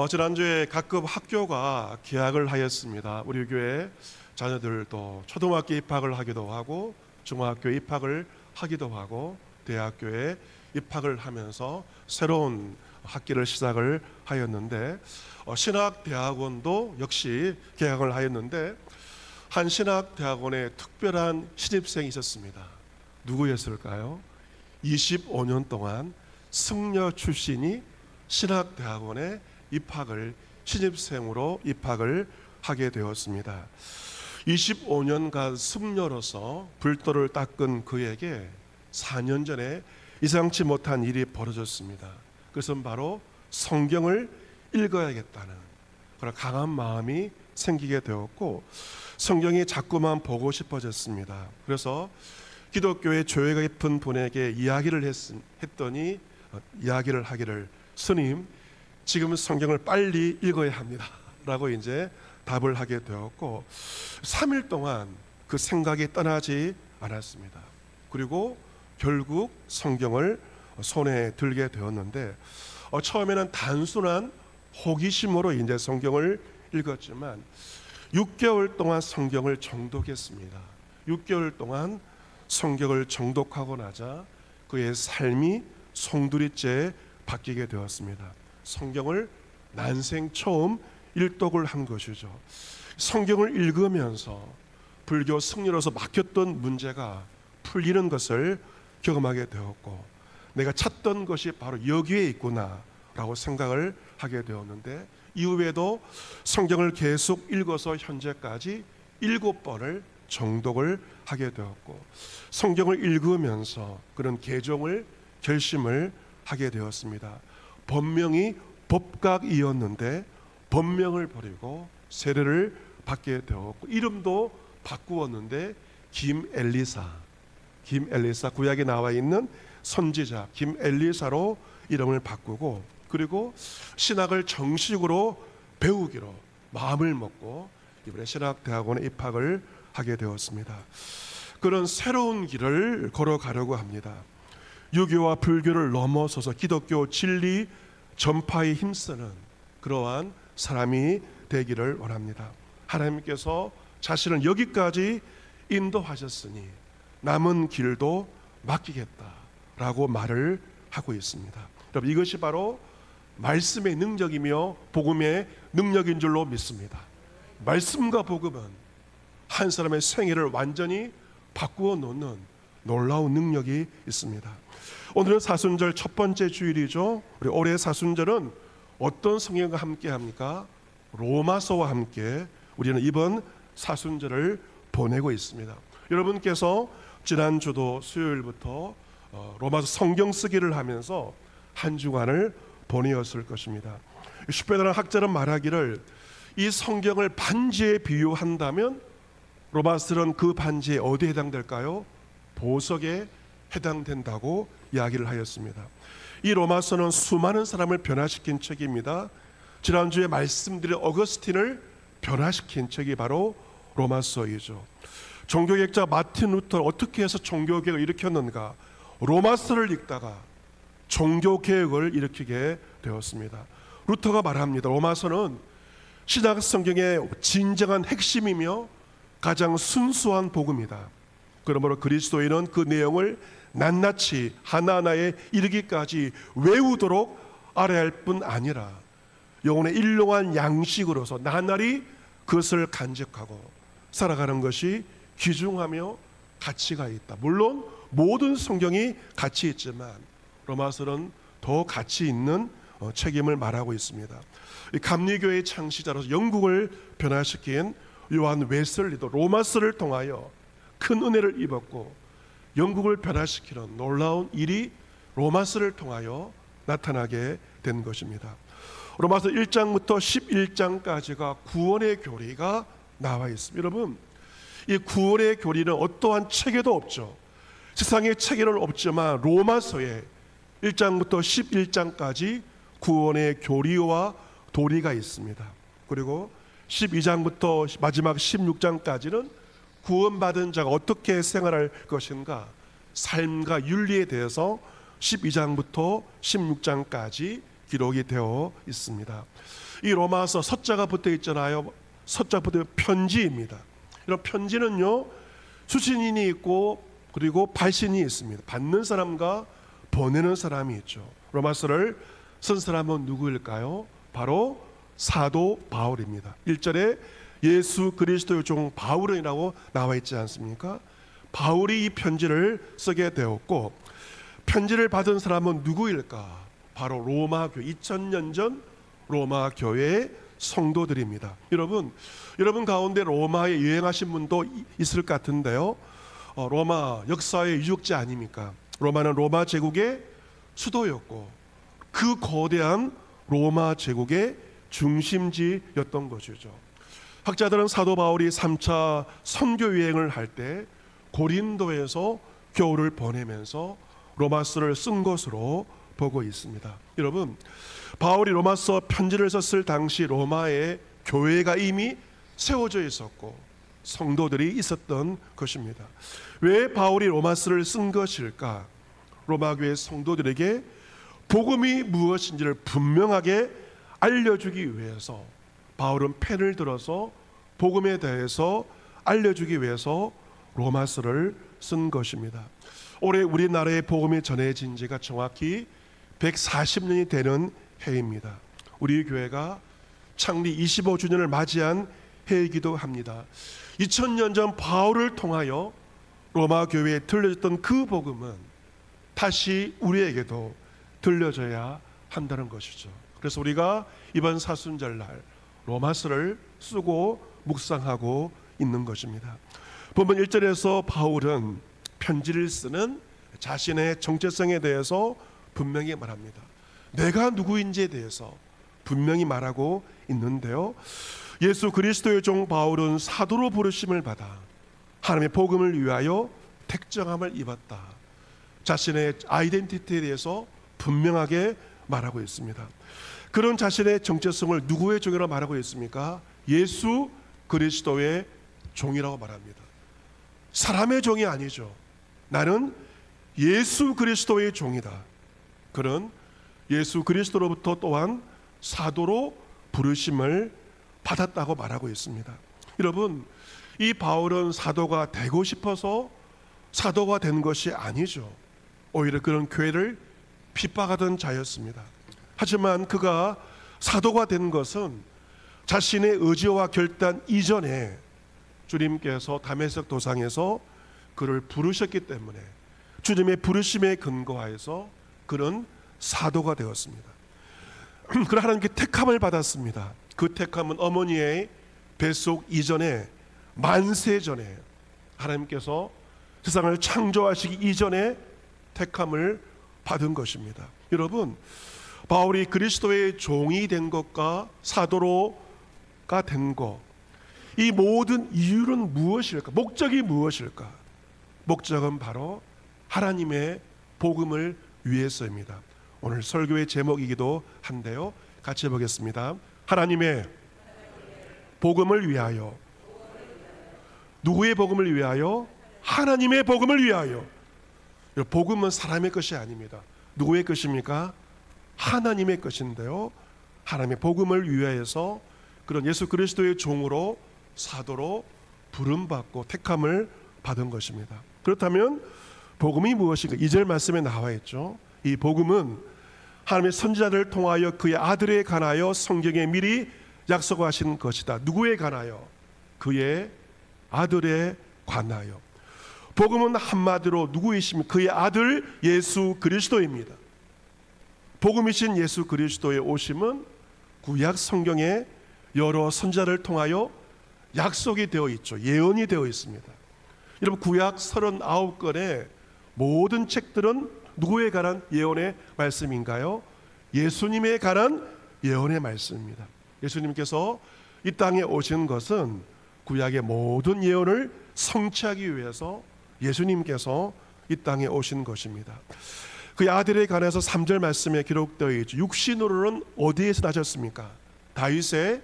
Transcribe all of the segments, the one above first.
지난주에 각급 학교가 개학을 하였습니다. 우리 교회 자녀들도 초등학교 입학을 하기도 하고 중학교 입학을 하기도 하고 대학교에 입학을 하면서 새로운 학기를 시작을 하였는데 신학대학원도 역시 개학을 하였는데 한 신학대학원에 특별한 신입생이 있었습니다. 누구였을까요? 25년 동안 승려 출신이 신학대학원에 신입생으로 입학을 하게 되었습니다. 25년간 승려로서 불도를 닦은 그에게 4년 전에 예상치 못한 일이 벌어졌습니다. 그것은 바로 성경을 읽어야겠다는 그런 강한 마음이 생기게 되었고 성경이 자꾸만 보고 싶어졌습니다. 그래서 기독교의 조예가 깊은 분에게 이야기를 했더니 이야기를 하기를, 스님 지금 성경을 빨리 읽어야 합니다 라고 이제 답을 하게 되었고 3일 동안 그 생각이 떠나지 않았습니다. 그리고 결국 성경을 손에 들게 되었는데 처음에는 단순한 호기심으로 이제 성경을 읽었지만 6개월 동안 성경을 정독했습니다. 6개월 동안 성경을 정독하고 나자 그의 삶이 송두리째 바뀌게 되었습니다. 성경을 난생 처음 일독을 한 것이죠. 성경을 읽으면서 불교 승려로서 막혔던 문제가 풀리는 것을 경험하게 되었고 내가 찾던 것이 바로 여기에 있구나 라고 생각을 하게 되었는데 이후에도 성경을 계속 읽어서 현재까지 7번을 정독을 하게 되었고 성경을 읽으면서 그런 결심을 하게 되었습니다. 본명이 법각이었는데 본명을 버리고 세례를 받게 되었고 이름도 바꾸었는데 김엘리사, 구약에 나와 있는 선지자 김엘리사로 이름을 바꾸고 그리고 신학을 정식으로 배우기로 마음을 먹고 이번에 신학대학원에 입학을 하게 되었습니다. 그런 새로운 길을 걸어가려고 합니다. 유교와 불교를 넘어서서 기독교 진리 전파에 힘쓰는 그러한 사람이 되기를 원합니다. 하나님께서 자신을 여기까지 인도하셨으니 남은 길도 맡기겠다라고 말을 하고 있습니다. 여러분 이것이 바로 말씀의 능력이며 복음의 능력인 줄로 믿습니다. 말씀과 복음은 한 사람의 생애를 완전히 바꾸어 놓는 놀라운 능력이 있습니다. 오늘은 사순절 첫 번째 주일이죠. 우리 올해 사순절은 어떤 성경과 함께 합니까? 로마서와 함께 우리는 이번 사순절을 보내고 있습니다. 여러분께서 지난주도 수요일부터 로마서 성경 쓰기를 하면서 한 주간을 보내었을 것입니다. 슈페더라는 학자는 말하기를 이 성경을 반지에 비유한다면 로마서는 그 반지에 어디에 해당될까요? 보석에 해당된다고 이야기를 하였습니다. 이 로마서는 수많은 사람을 변화시킨 책입니다. 지난주에 말씀드린 어거스틴을 변화시킨 책이 바로 로마서이죠. 종교개혁자 마틴 루터는 어떻게 해서 종교개혁을 일으켰는가? 로마서를 읽다가 종교개혁을 일으키게 되었습니다. 루터가 말합니다. 로마서는 신약 성경의 진정한 핵심이며 가장 순수한 복음이다. 그러므로 그리스도인은 그 내용을 낱낱이 하나하나에 이르기까지 외우도록 알아야 할 뿐 아니라 영혼의 일용한 양식으로서 나날이 그것을 간직하고 살아가는 것이 귀중하며 가치가 있다. 물론 모든 성경이 가치 있지만 로마서는 더 가치 있는 책임을 말하고 있습니다. 감리교의 창시자로서 영국을 변화시킨 요한 웨슬리도 로마서를 통하여 큰 은혜를 입었고 영국을 변화시키는 놀라운 일이 로마서를 통하여 나타나게 된 것입니다. 로마서 1장부터 11장까지가 구원의 교리가 나와 있습니다. 여러분 이 구원의 교리는 어떠한 책에도 없죠. 세상의 책에는 없지만 로마서에 1장부터 11장까지 구원의 교리와 도리가 있습니다. 그리고 12장부터 마지막 16장까지는 구원받은 자가 어떻게 생활할 것인가 삶과 윤리에 대해서 12장부터 16장까지 기록이 되어 있습니다. 이 로마서 서자가 붙어 있잖아요. 서자 붙어 편지입니다. 이런 편지는요, 수신인이 있고 그리고 발신이 있습니다. 받는 사람과 보내는 사람이 있죠. 로마서를 쓴 사람은 누구일까요? 바로 사도 바울입니다. 1절에 예수 그리스도의 종 바울이라고 나와 있지 않습니까? 바울이 이 편지를 쓰게 되었고, 편지를 받은 사람은 누구일까? 바로 로마 교회, 2000년 전 로마 교회의 성도들입니다. 여러분 가운데 로마에 여행하신 분도 있을 것 같은데요. 로마 역사의 유적지 아닙니까? 로마는 로마 제국의 수도였고 그 거대한 로마 제국의 중심지였던 것이죠. 학자들은 사도 바울이 3차 선교 여행을 할 때 고린도에서 겨울을 보내면서 로마서를 쓴 것으로 보고 있습니다. 여러분, 바울이 로마서 편지를 썼을 당시 로마에 교회가 이미 세워져 있었고 성도들이 있었던 것입니다. 왜 바울이 로마서를 쓴 것일까? 로마 교회 성도들에게 복음이 무엇인지를 분명하게 알려주기 위해서 바울은 펜을 들어서 복음에 대해서 알려주기 위해서 로마서를 쓴 것입니다. 올해 우리나라의 복음이 전해진 지가 정확히 140년이 되는 해입니다. 우리 교회가 창립 25주년을 맞이한 해이기도 합니다. 2000년 전 바울을 통하여 로마 교회에 들려졌던 그 복음은 다시 우리에게도 들려져야 한다는 것이죠. 그래서 우리가 이번 사순절날 로마서를 쓰고 묵상하고 있는 것입니다. 본문 1절에서 바울은 편지를 쓰는 자신의 정체성에 대해서 분명히 말합니다. 내가 누구인지에 대해서 분명히 말하고 있는데요, 예수 그리스도의 종 바울은 사도로 부르심을 받아 하나님의 복음을 위하여 택정함을 입었다. 자신의 아이덴티티에 대해서 분명하게 말하고 있습니다. 그런 자신의 정체성을 누구의 종이라고 말하고 있습니까? 예수 그리스도의 종이라고 말합니다. 사람의 종이 아니죠. 나는 예수 그리스도의 종이다. 그런 예수 그리스도로부터 또한 사도로 부르심을 받았다고 말하고 있습니다. 여러분, 이 바울은 사도가 되고 싶어서 사도가 된 것이 아니죠. 오히려 그런 교회를 핍박하던 자였습니다. 하지만 그가 사도가 된 것은 자신의 의지와 결단 이전에 주님께서 다메섹 도상에서 그를 부르셨기 때문에 주님의 부르심에 근거하여서 그는 사도가 되었습니다. 그러 하나님께 택함을 받았습니다. 그 택함은 어머니의 뱃속 이전에 만세 전에 하나님께서 세상을 창조하시기 이전에 택함을 받은 것입니다. 여러분, 바울이 그리스도의 종이 된 것과 사도로가 된 것, 이 모든 이유는 무엇일까? 목적이 무엇일까? 목적은 바로 하나님의 복음을 위해서입니다. 오늘 설교의 제목이기도 한데요, 같이 보겠습니다. 하나님의 복음을 위하여. 누구의 복음을 위하여? 하나님의 복음을 위하여. 복음은 사람의 것이 아닙니다. 누구의 것입니까? 하나님의 것인데요, 하나님의 복음을 위하여서 그런 예수 그리스도의 종으로 사도로 부름받고 택함을 받은 것입니다. 그렇다면 복음이 무엇인가? 2절 말씀에 나와 있죠. 이 복음은 하나님의 선지자를 통하여 그의 아들에 관하여 성경에 미리 약속하신 것이다. 누구에 관하여? 그의 아들에 관하여. 복음은 한마디로 누구이십니까? 그의 아들 예수 그리스도입니다. 복음이신 예수 그리스도의 오심은 구약 성경에 여러 선지자를 통하여 약속이 되어 있죠. 예언이 되어 있습니다. 여러분, 구약 39권의 모든 책들은 누구에 관한 예언의 말씀인가요? 예수님에 관한 예언의 말씀입니다. 예수님께서 이 땅에 오신 것은 구약의 모든 예언을 성취하기 위해서 예수님께서 이 땅에 오신 것입니다. 그의 아들에 관해서 3절 말씀에 기록되어 있죠. 육신으로는 어디에서 나셨습니까? 다윗의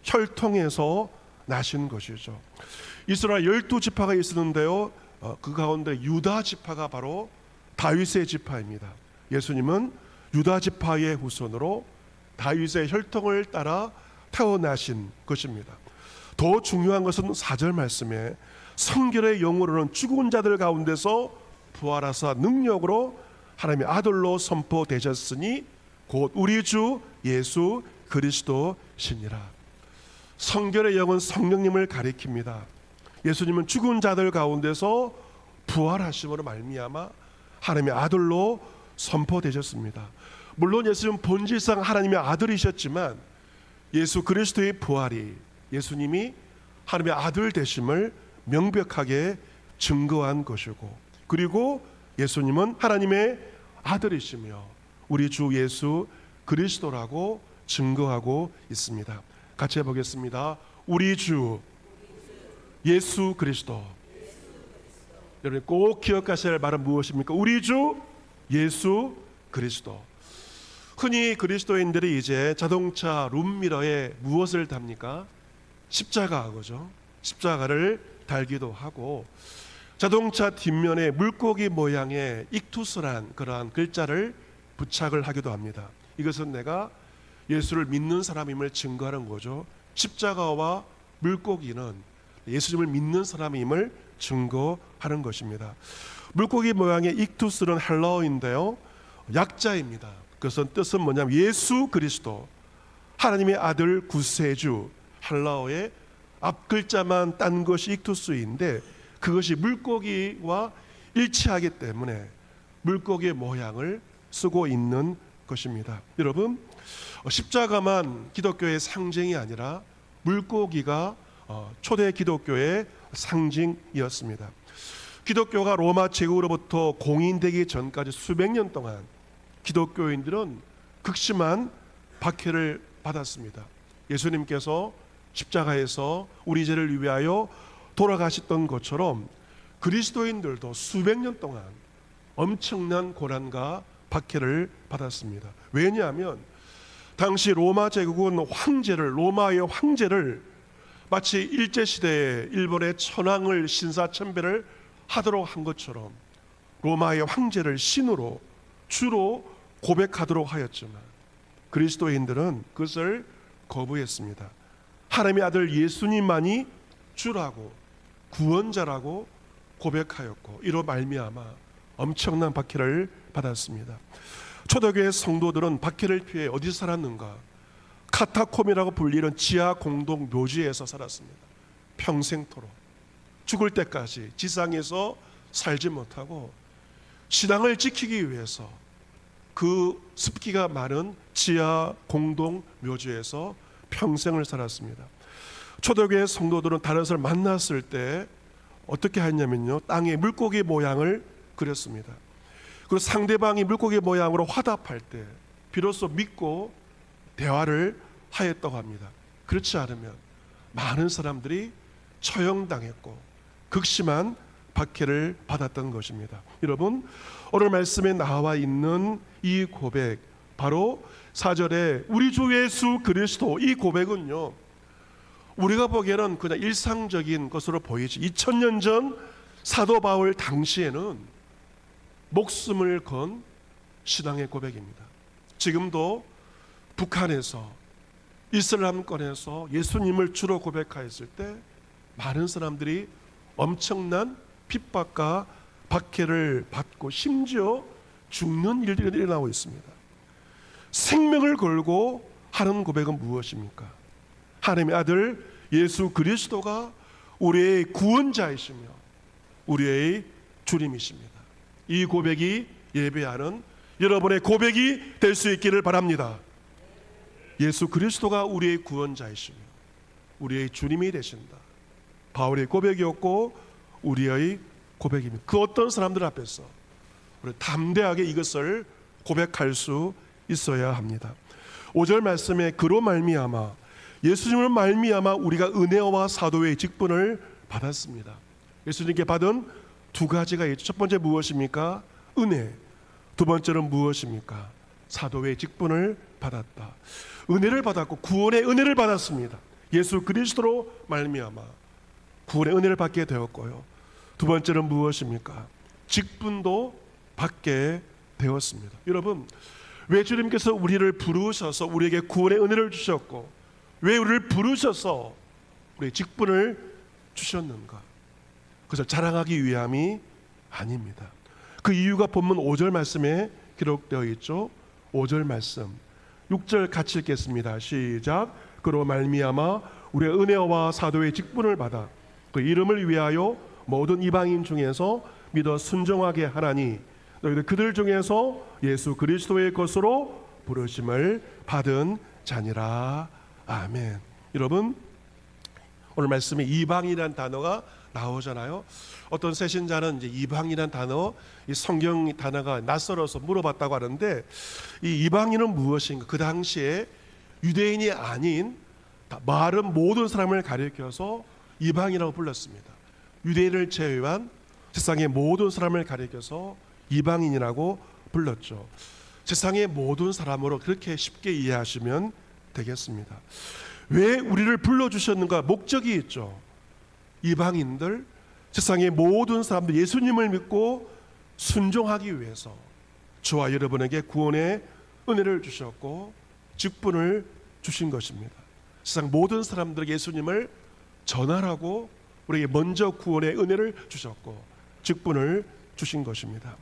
혈통에서 나신 것이죠. 이스라엘 12지파가 있었는데요, 그 가운데 유다 지파가 바로 다윗의 지파입니다. 예수님은 유다 지파의 후손으로 다윗의 혈통을 따라 태어나신 것입니다. 더 중요한 것은 4절 말씀에 성결의 영으로는 죽은 자들 가운데서 부활하사 능력으로 하나님의 아들로 선포되셨으니 곧 우리 주 예수 그리스도시니라. 성결의 영은 성령님을 가리킵니다. 예수님은 죽은 자들 가운데서 부활하심으로 말미암아 하나님의 아들로 선포되셨습니다. 물론 예수님은 본질상 하나님의 아들이셨지만 예수 그리스도의 부활이 예수님이 하나님의 아들 되심을 명백하게 증거한 것이고, 그리고 예수님은 하나님의 아들이시며 우리 주 예수 그리스도라고 증거하고 있습니다. 같이 해보겠습니다. 우리 주 예수 그리스도. 여러분 꼭 기억하셔야 할 말은 무엇입니까? 우리 주 예수 그리스도. 흔히 그리스도인들이 이제 자동차 룸미러에 무엇을 답니까? 십자가, 그죠? 십자가를 달기도 하고, 자동차 뒷면에 물고기 모양의 익투스란 그러한 글자를 부착을 하기도 합니다. 이것은 내가 예수를 믿는 사람임을 증거하는 거죠. 십자가와 물고기는 예수님을 믿는 사람임을 증거하는 것입니다. 물고기 모양의 익투스는 헬라어인데요, 약자입니다. 그것은 뜻은 뭐냐면 예수 그리스도, 하나님의 아들 구세주, 헬라어의 앞글자만 딴 것이 익투스인데 그것이 물고기와 일치하기 때문에 물고기의 모양을 쓰고 있는 것입니다. 여러분, 십자가만 기독교의 상징이 아니라 물고기가 초대 기독교의 상징이었습니다. 기독교가 로마 제국으로부터 공인되기 전까지 수백 년 동안 기독교인들은 극심한 박해를 받았습니다. 예수님께서 십자가에서 우리 죄를 위하여 돌아가셨던 것처럼 그리스도인들도 수백 년 동안 엄청난 고난과 박해를 받았습니다. 왜냐하면 당시 로마 제국은 로마의 황제를 마치 일제시대에 일본의 천황을 신사참배를 하도록 한 것처럼 로마의 황제를 신으로 주로 고백하도록 하였지만 그리스도인들은 그것을 거부했습니다. 하나님의 아들 예수님만이 주라고 구원자라고 고백하였고, 이로 말미암아 엄청난 박해를 받았습니다. 초대교회 성도들은 박해를 피해 어디서 살았는가? 카타콤이라고 불리는 지하 공동 묘지에서 살았습니다. 평생토록 죽을 때까지 지상에서 살지 못하고 신앙을 지키기 위해서 그 습기가 많은 지하 공동 묘지에서 평생을 살았습니다. 초대교회 성도들은 다른 사람을 만났을 때 어떻게 했냐면요, 땅에 물고기 모양을 그렸습니다. 그리고 상대방이 물고기 모양으로 화답할 때 비로소 믿고 대화를 하였다고 합니다. 그렇지 않으면 많은 사람들이 처형당했고 극심한 박해를 받았던 것입니다. 여러분, 오늘 말씀에 나와 있는 이 고백, 바로 4절에 우리 주 예수 그리스도, 이 고백은요, 우리가 보기에는 그냥 일상적인 것으로 보이지 2000년 전 사도 바울 당시에는 목숨을 건 신앙의 고백입니다. 지금도 북한에서 이슬람권에서 예수님을 주로 고백하였을 때 많은 사람들이 엄청난 핍박과 박해를 받고 심지어 죽는 일들이 일어나고 있습니다. 생명을 걸고 하는 고백은 무엇입니까? 하나님의 아들 예수 그리스도가 우리의 구원자이시며 우리의 주님이십니다. 이 고백이 예배하는 여러분의 고백이 될 수 있기를 바랍니다. 예수 그리스도가 우리의 구원자이시며 우리의 주님이 되신다. 바울의 고백이었고 우리의 고백입니다. 그 어떤 사람들 앞에서 우리 담대하게 이것을 고백할 수 있어야 합니다. 5절 말씀에 그로 말미암아, 예수님을 말미암아 우리가 은혜와 사도의 직분을 받았습니다. 예수님께 받은 두 가지가 있죠. 첫 번째 무엇입니까? 은혜. 두 번째는 무엇입니까? 사도의 직분을 받았다. 은혜를 받았고 구원의 은혜를 받았습니다. 예수 그리스도로 말미암아 구원의 은혜를 받게 되었고요. 두 번째는 무엇입니까? 직분도 받게 되었습니다. 여러분, 왜 주님께서 우리를 부르셔서 우리에게 구원의 은혜를 주셨고, 왜 우리를 부르셔서 우리의 직분을 주셨는가? 그것을 자랑하기 위함이 아닙니다. 그 이유가 본문 5절 말씀에 기록되어 있죠. 5절 말씀 6절 같이 읽겠습니다. 시작. 그로 말미암아 우리의 은혜와 사도의 직분을 받아 그 이름을 위하여 모든 이방인 중에서 믿어 순종하게 하나니 너희들 그들 중에서 예수 그리스도의 것으로 부르심을 받은 자니라. 아멘. 여러분, 오늘 말씀에 이방이라는 단어가 나오잖아요. 어떤 새신자는 이제 이방이라는 단어, 이 성경 단어가 낯설어서 물어봤다고 하는데, 이 이방인은 무엇인가? 그 당시에 유대인이 아닌 마른 모든 사람을 가리켜서 이방이라고 불렀습니다. 유대인을 제외한 세상의 모든 사람을 가리켜서 이방인이라고 불렀죠. 세상의 모든 사람으로 그렇게 쉽게 이해하시면 되겠습니다. 왜 우리를 불러주셨는가? 목적이 있죠. 이방인들, 세상의 모든 사람들 예수님을 믿고 순종하기 위해서 저와 여러분에게 구원의 은혜를 주셨고 직분을 주신 것입니다. 세상 모든 사람들에게 예수님을 전하라고 우리에게 먼저 구원의 은혜를 주셨고 직분을 주신 것입니다.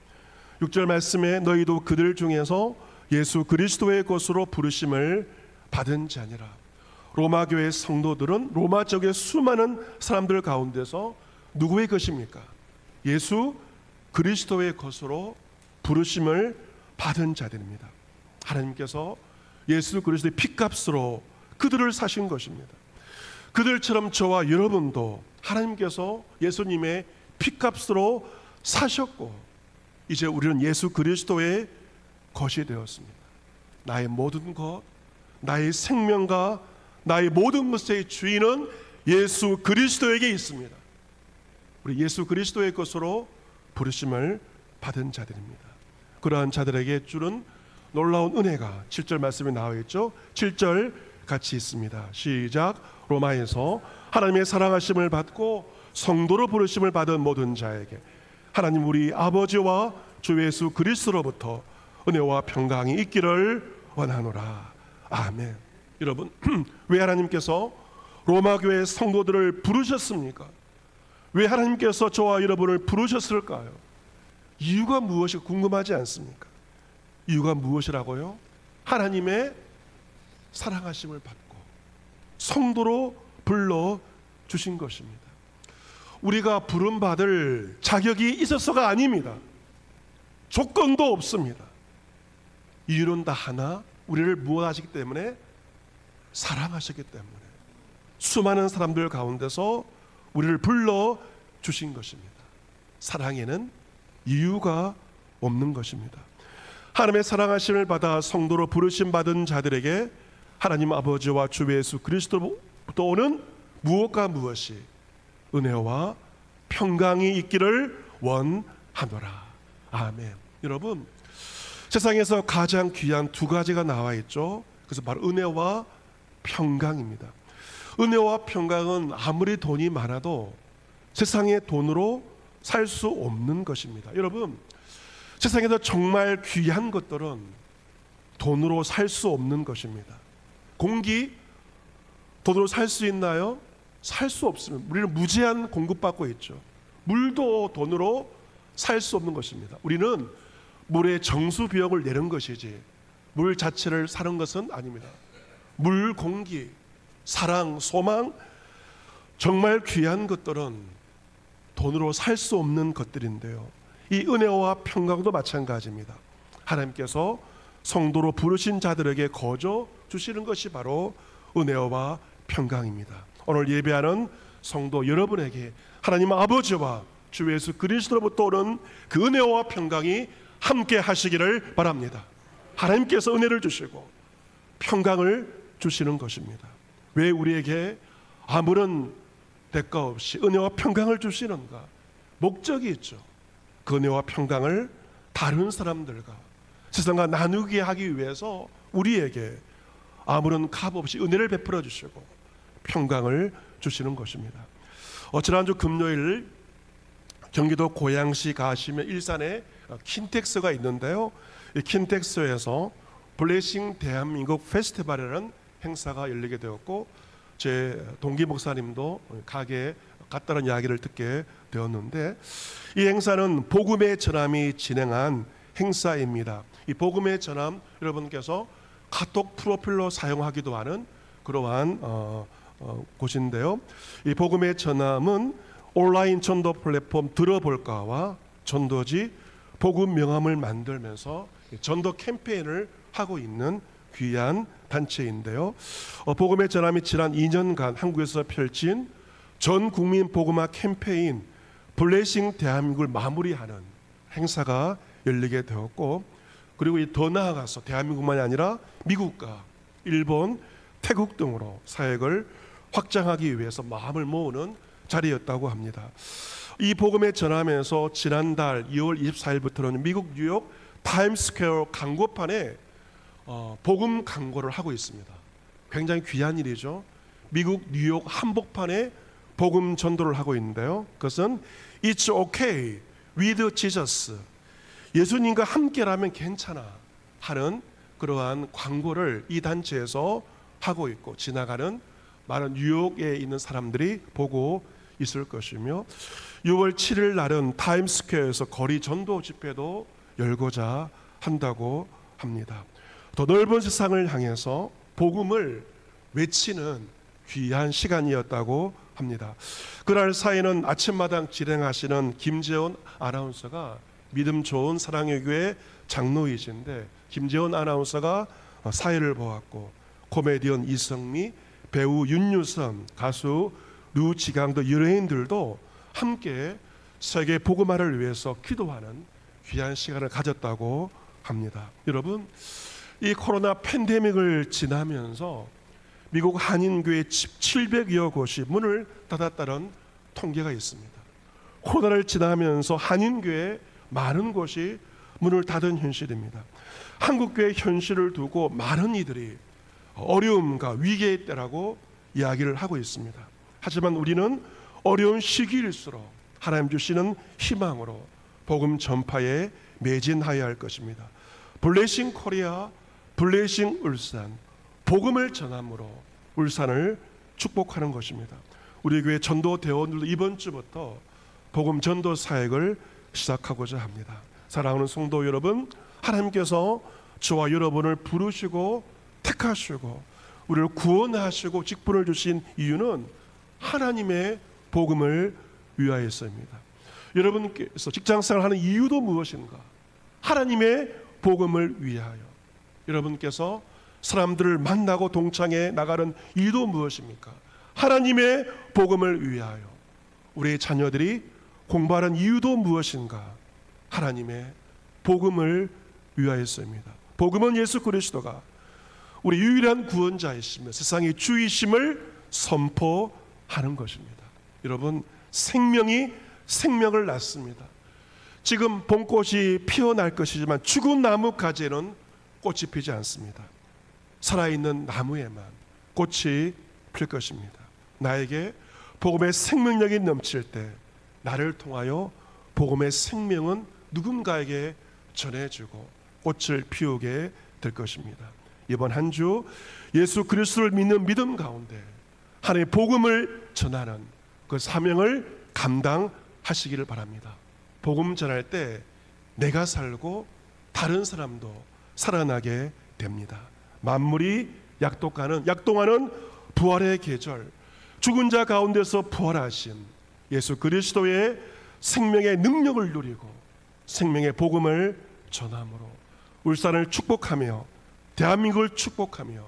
6절 말씀에 너희도 그들 중에서 예수 그리스도의 것으로 부르심을 받은 자니라. 로마 교회 성도들은 로마 쪽의 수많은 사람들 가운데서 누구의 것입니까? 예수 그리스도의 것으로 부르심을 받은 자들입니다. 하나님께서 예수 그리스도의 피값으로 그들을 사신 것입니다. 그들처럼 저와 여러분도 하나님께서 예수님의 피값으로 사셨고 이제 우리는 예수 그리스도의 것이 되었습니다. 나의 모든 것, 나의 생명과 나의 모든 것의 주인은 예수 그리스도에게 있습니다. 우리 예수 그리스도의 것으로 부르심을 받은 자들입니다. 그러한 자들에게 주는 놀라운 은혜가 7절 말씀에 나와 있죠. 7절 같이 있습니다. 시작. 로마에서 하나님의 사랑하심을 받고 성도로 부르심을 받은 모든 자에게 하나님 우리 아버지와 주 예수 그리스도로부터 은혜와 평강이 있기를 원하노라. 아멘. 여러분, 왜 하나님께서 로마 교회 성도들을 부르셨습니까? 왜 하나님께서 저와 여러분을 부르셨을까요? 이유가 무엇이 궁금하지 않습니까? 이유가 무엇이라고요? 하나님의 사랑하심을 받고 성도로 불러 주신 것입니다. 우리가 부름받을 자격이 있어서가 아닙니다. 조건도 없습니다. 이유는 다 하나, 우리를 무엇하시기 때문에? 사랑하셨기 때문에 수많은 사람들 가운데서 우리를 불러 주신 것입니다. 사랑에는 이유가 없는 것입니다. 하나님의 사랑하심을 받아 성도로 부르심 받은 자들에게 하나님 아버지와 주 예수 그리스도로부터 오는 무엇과 무엇이 은혜와 평강이 있기를 원하노라. 아멘. 여러분, 세상에서 가장 귀한 두 가지가 나와 있죠. 그래서 바로 은혜와 평강입니다. 은혜와 평강은 아무리 돈이 많아도 세상의 돈으로 살 수 없는 것입니다. 여러분, 세상에서 정말 귀한 것들은 돈으로 살 수 없는 것입니다. 공기, 돈으로 살 수 있나요? 살 수 없습니다. 우리는 무제한 공급받고 있죠. 물도 돈으로 살 수 없는 것입니다. 우리는 물의 정수 비용을 내는 것이지 물 자체를 사는 것은 아닙니다. 물, 공기, 사랑, 소망, 정말 귀한 것들은 돈으로 살 수 없는 것들인데요. 이 은혜와 평강도 마찬가지입니다. 하나님께서 성도로 부르신 자들에게 거저 주시는 것이 바로 은혜와 평강입니다. 오늘 예배하는 성도 여러분에게 하나님 아버지와 주 예수 그리스도로부터 오는 그 은혜와 평강이 함께 하시기를 바랍니다. 하나님께서 은혜를 주시고 평강을 주시는 것입니다. 왜 우리에게 아무런 대가 없이 은혜와 평강을 주시는가? 목적이 있죠. 그 은혜와 평강을 다른 사람들과 세상과 나누게 하기 위해서 우리에게 아무런 값 없이 은혜를 베풀어 주시고 평강을 주시는 것입니다. 지난주 금요일 경기도 고양시 가시면 일산에 킨텍스가 있는데요. 이 킨텍스에서 블레싱 대한민국 페스티벌이라는 행사가 열리게 되었고, 제 동기 목사님도 가게에 갔다는 이야기를 듣게 되었는데, 이 행사는 복음의 전함이 진행한 행사입니다. 이 복음의 전함, 여러분께서 카톡 프로필로 사용하기도 하는 그러한 곳인데요. 이 복음의 전함은 온라인 전도 플랫폼 들어볼까와 전도지 복음 명함을 만들면서 전도 캠페인을 하고 있는 귀한 단체인데요. 복음의 전함이 지난 2년간 한국에서 펼친 전 국민 복음화 캠페인 블레싱 대한민국을 마무리하는 행사가 열리게 되었고, 그리고 더 나아가서 대한민국만이 아니라 미국과 일본, 태국 등으로 사역을 확장하기 위해서 마음을 모으는 자리였다고 합니다. 이 복음의 전함에서 지난달 2월 24일부터는 미국 뉴욕 타임스퀘어 광고판에 복음 광고를 하고 있습니다. 굉장히 귀한 일이죠. 미국 뉴욕 한복판에 복음 전도를 하고 있는데요. 그것은 It's okay with Jesus, 예수님과 함께라면 괜찮아 하는 그러한 광고를 이 단체에서 하고 있고, 지나가는 많은 뉴욕에 있는 사람들이 보고 있을 것이며, 6월 7일 날은 타임스퀘어에서 거리 전도 집회도 열고자 한다고 합니다. 더 넓은 세상을 향해서 복음을 외치는 귀한 시간이었다고 합니다. 그날 사이는 아침마당 진행하시는 김재원 아나운서가 믿음 좋은 사랑의 교회 장로이신데, 김재원 아나운서가 사회를 보았고, 코미디언 이성미, 배우 윤유선, 가수 류지강 등 연예인들도 함께 세계 복음화를 위해서 기도하는 귀한 시간을 가졌다고 합니다. 여러분, 이 코로나 팬데믹을 지나면서 미국 한인교회 700여 곳이 문을 닫았다는 통계가 있습니다. 코로나를 지나면서 한인교회 많은 곳이 문을 닫은 현실입니다. 한국교회 현실을 두고 많은 이들이 어려움과 위기의 때라고 이야기를 하고 있습니다. 하지만 우리는 어려운 시기일수록 하나님 주시는 희망으로 복음 전파에 매진하여야 할 것입니다. 블레싱 코리아, 블레싱 울산, 복음을 전함으로 울산을 축복하는 것입니다. 우리 교회 전도 대원들도 이번 주부터 복음 전도 사역을 시작하고자 합니다. 사랑하는 성도 여러분, 하나님께서 저와 여러분을 부르시고 택하시고 우리를 구원하시고 직분을 주신 이유는 하나님의 복음을 위하여서입니다. 여러분께서 직장생활을 하는 이유도 무엇인가? 하나님의 복음을 위하여. 여러분께서 사람들을 만나고 동창회 나가는 이유도 무엇입니까? 하나님의 복음을 위하여. 우리의 자녀들이 공부하는 이유도 무엇인가? 하나님의 복음을 위하여서입니다. 복음은 예수 그리스도가 우리 유일한 구원자이시며 세상의 주이심을 선포하는 것입니다. 여러분, 생명이 생명을 낳습니다. 지금 봄꽃이 피어날 것이지만 죽은 나무 가지에는 꽃이 피지 않습니다. 살아있는 나무에만 꽃이 필 것입니다. 나에게 복음의 생명력이 넘칠 때 나를 통하여 복음의 생명은 누군가에게 전해주고 꽃을 피우게 될 것입니다. 이번 한 주 예수 그리스도를 믿는 믿음 가운데 하나님의 복음을 전하는 그 사명을 감당하시기를 바랍니다. 복음 전할 때 내가 살고 다른 사람도 살아나게 됩니다. 만물이 약동하는 부활의 계절, 죽은 자 가운데서 부활하신 예수 그리스도의 생명의 능력을 누리고 생명의 복음을 전함으로 울산을 축복하며 대한민국을 축복하며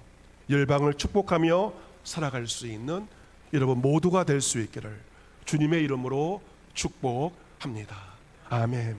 열방을 축복하며 살아갈 수 있는 여러분 모두가 될 수 있기를 주님의 이름으로 축복합니다. 아멘.